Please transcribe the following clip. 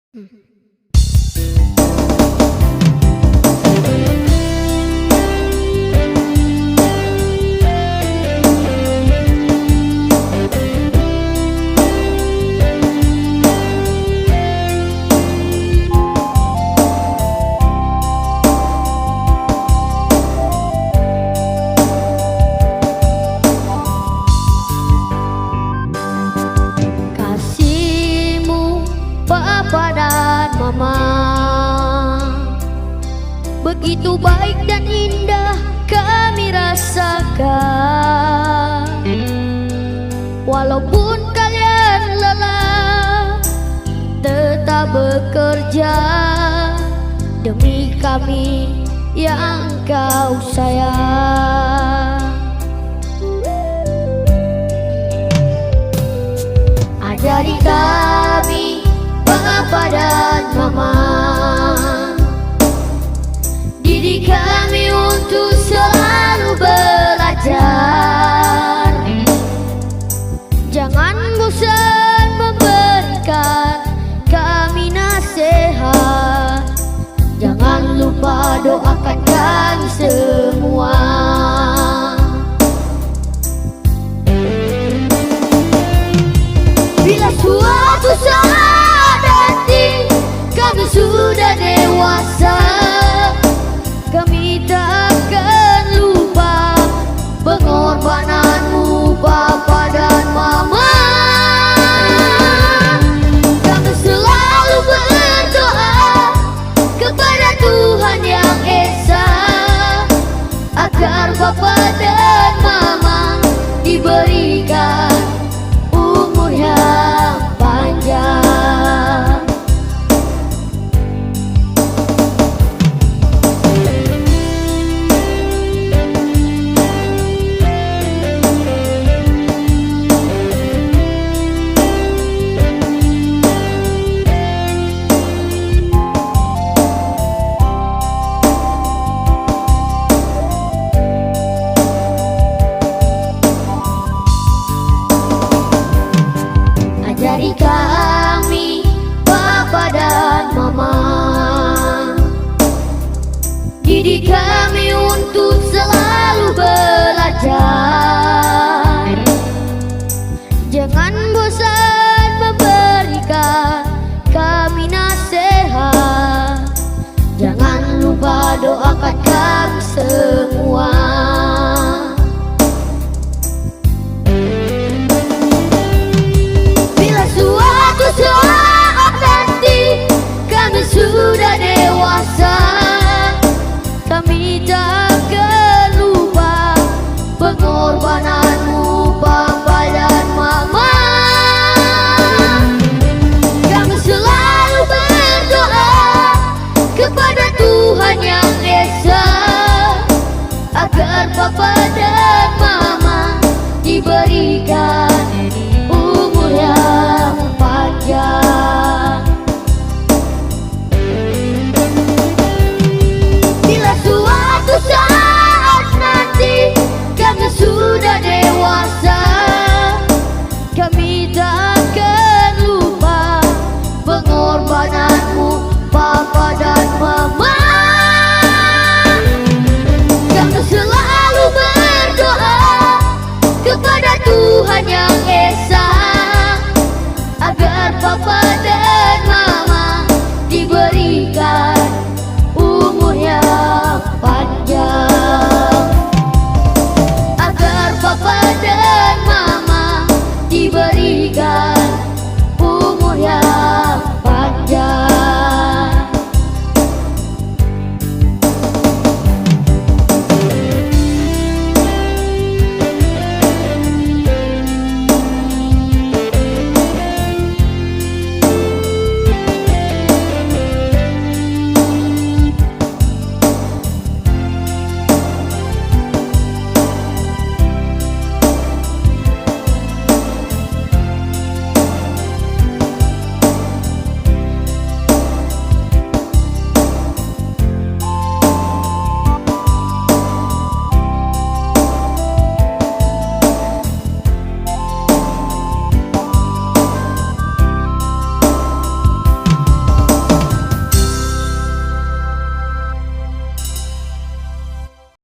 Kasihmu Papa dan Mama begitu baik dan indah kami rasakan. Walaupun kalian lelah tetap bekerja demi kami yang kau sayang. Ajari kami Papa dan Mama, didik kami untuk selalu belajar. Jangan bosan memberikan kami nasihat. Jangan lupa doakan kami semua. Bila suatu saat nanti kami sudah dewasa, kami tak akan lupa pengorbananmu Papa dan Mama. Kami selalu berdoa kepada Tuhan Yang Esa agar Papa dan Mama diberikan umur yang panjang. Ajari kami Papa dan Mama, didik kami untuk selalu belajar. Jangan bosan memberikan kami nasihat. Jangan lupa doakan kami semua. Suatu saat nanti kami sudah dewasa, kami tak akan lupa pengorbananmu Papa dan Mama. Kami selalu berdoa kepada Tuhan Yang Esa agar Papa dan